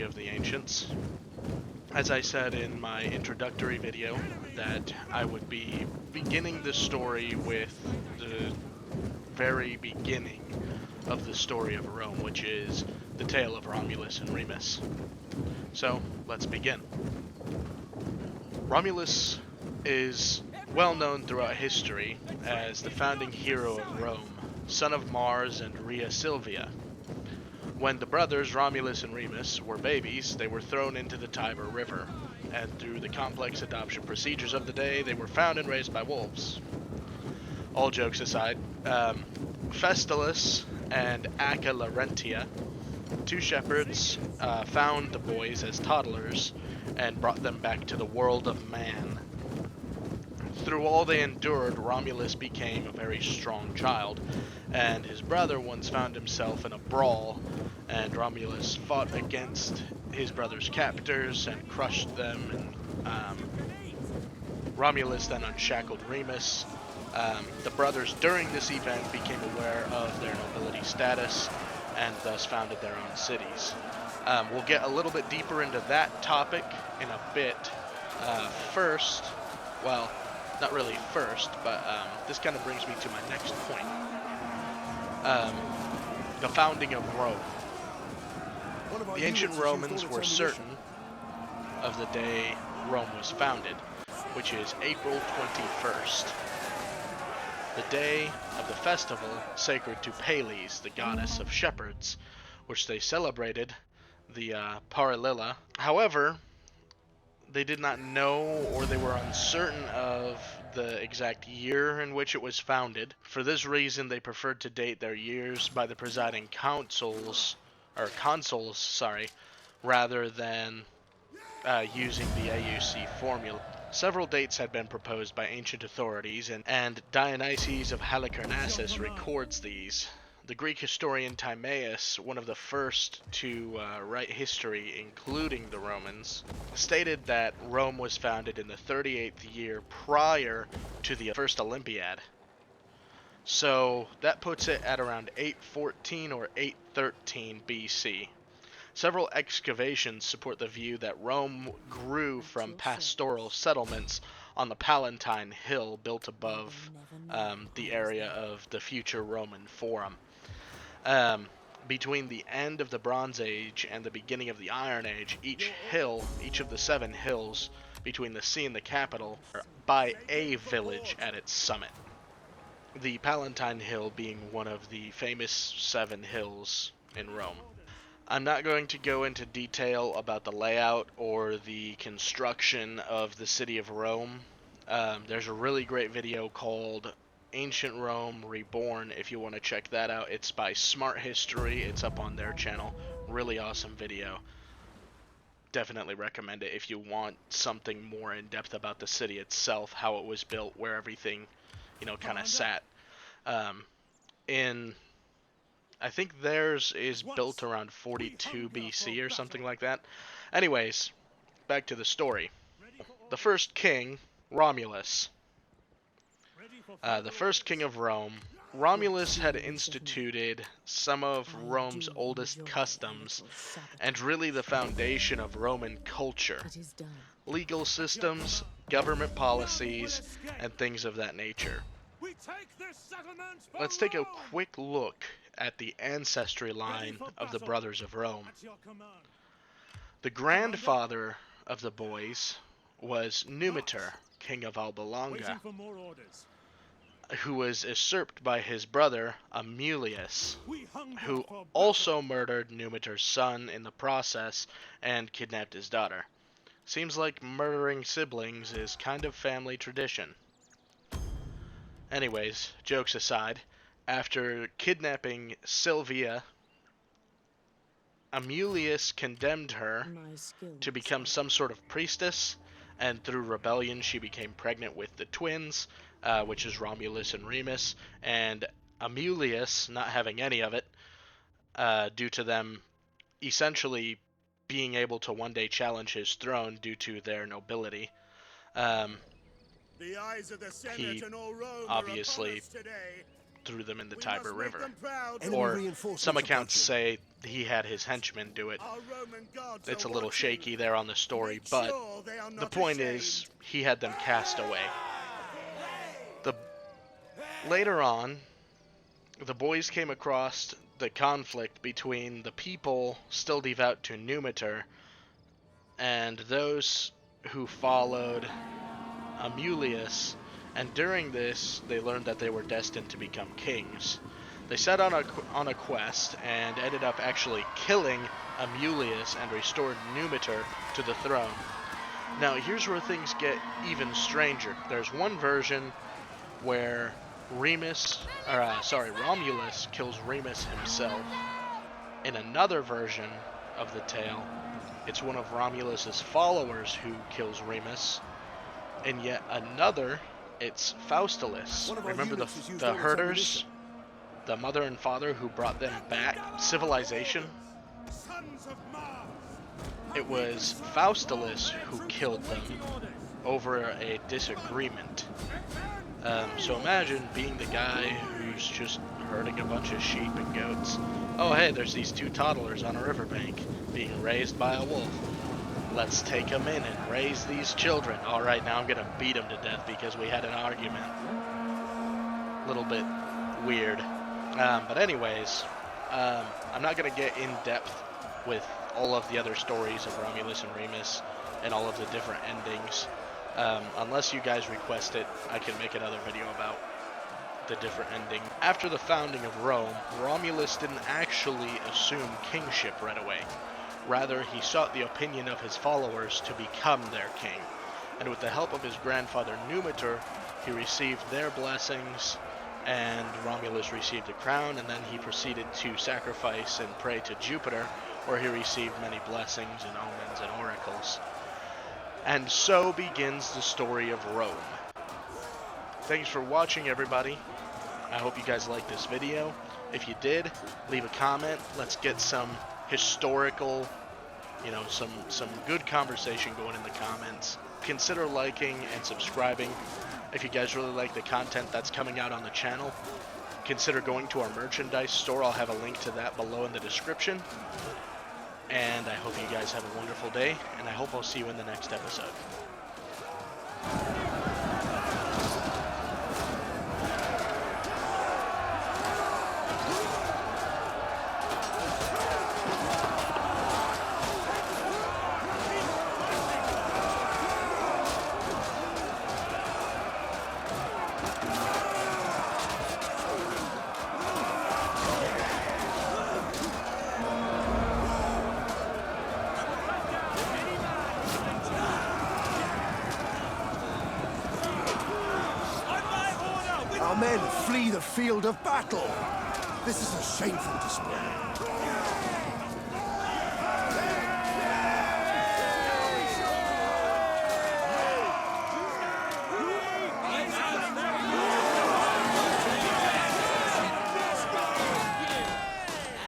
of the ancients. As I said in my introductory video, that I would be beginning the story with the very beginning of the story of Rome, which is the tale of Romulus and Remus. So, let's begin. Romulus is well known throughout history as the founding hero of Rome, son of Mars and Rhea Silvia. When the brothers Romulus and Remus were babies, they were thrown into the Tiber River, and through the complex adoption procedures of the day, they were found and raised by wolves. All jokes aside, Festalus and Acca Larentia, two shepherds, found the boys as toddlers and brought them back to the world of man. Through all they endured, Romulus became a very strong child, and his brother once found himself in a brawl, and Romulus fought against his brother's captors and crushed them, and Romulus then unshackled Remus. The brothers during this event became aware of their nobility status and thus founded their own cities. We'll get a little bit deeper into that topic in a bit. First, well, not really first, but this kind of brings me to my next point. The founding of Rome. The ancient Romans were certain of the day Rome was founded, which is April 21st. The day of the festival sacred to Pales, the goddess of shepherds, which they celebrated, the Paralilla. However, they did not know, or they were uncertain of the exact year in which it was founded. For this reason, they preferred to date their years by the presiding consuls, rather than using the AUC formula. Several dates had been proposed by ancient authorities, and Dionysius of Halicarnassus records these. The Greek historian Timaeus, one of the first to write history, including the Romans, stated that Rome was founded in the 38th year prior to the first Olympiad. So that puts it at around 814 or 813 BC. Several excavations support the view that Rome grew from pastoral settlements on the Palatine Hill built above the area of the future Roman Forum. Between the end of the Bronze Age and the beginning of the Iron Age, each of the 7 hills between the sea and the capital, are by a village at its summit. The Palatine Hill being one of the famous 7 hills in Rome. I'm not going to go into detail about the layout or the construction of the city of Rome. There's a really great video called Ancient Rome Reborn if you want to check that out. It's by Smart History. It's up on their channel. Really awesome video. Definitely recommend it if you want something more in depth about the city itself, how it was built, where everything, kind of sat. I think theirs is built around 42 BC or something like that. Anyways, back to the story. The first king, Romulus. The first king of Rome. Romulus had instituted some of Rome's oldest customs, and really the foundation of Roman culture. Legal systems, government policies, and things of that nature. Let's take a quick look at the ancestry line of the Brothers of Rome. The grandfather of the boys was Numitor, king of Alba Longa, who was usurped by his brother Amulius, who also murdered Numitor's son in the process and kidnapped his daughter. Seems like murdering siblings is kind of family tradition. Anyways, jokes aside, after kidnapping Silvia, Amulius condemned her to become some sort of priestess, and through rebellion she became pregnant with the twins, which is Romulus and Remus, and Amulius, not having any of it, due to them essentially being able to one day challenge his throne due to their nobility, The eyes of the Senate he and all Rome obviously are upon us today. threw them in the Tiber River. Enemy Or reinforcements some accounts approaching. say he had his henchmen do it. Our Roman gods It's a are little watching. shaky there on the story, Make but sure they are the not point ashamed. is he had them cast away. Later on, the boys came across the conflict between the people still devout to Numitor and those who followed Amulius, and during this they learned that they were destined to become kings. They set on a quest and ended up actually killing Amulius and restored Numitor to the throne. Now here's where things get even stranger. There's one version where Romulus kills Remus himself. In another version of the tale, it's one of Romulus's followers who kills Remus. In yet another, it's Faustulus. Remember the herders? The mother and father who brought them back civilization? It was Faustulus who killed them over a disagreement. So imagine being the guy who's just herding a bunch of sheep and goats. Oh hey, there's these two toddlers on a riverbank being raised by a wolf. Let's take them in and raise these children. Alright, now I'm gonna beat them to death because we had an argument. A little bit weird. But anyways, I'm not gonna get in depth with all of the other stories of Romulus and Remus and all of the different endings. Unless you guys request it, I can make another video about the different ending. After the founding of Rome, Romulus didn't actually assume kingship right away. Rather, he sought the opinion of his followers to become their king. And with the help of his grandfather Numitor, he received their blessings, and Romulus received a crown, and then he proceeded to sacrifice and pray to Jupiter, where he received many blessings and omens and oracles. And so begins the story of Rome. Thanks for watching, everybody. I hope you guys liked this video. If you did, leave a comment. Let's get some historical, some good conversation going in the comments. Consider liking and subscribing. If you guys really like the content that's coming out on the channel, consider going to our merchandise store. I'll have a link to that below in the description. And I hope you guys have a wonderful day, and I hope I'll see you in the next episode. Our men flee the field of battle. This is a shameful display.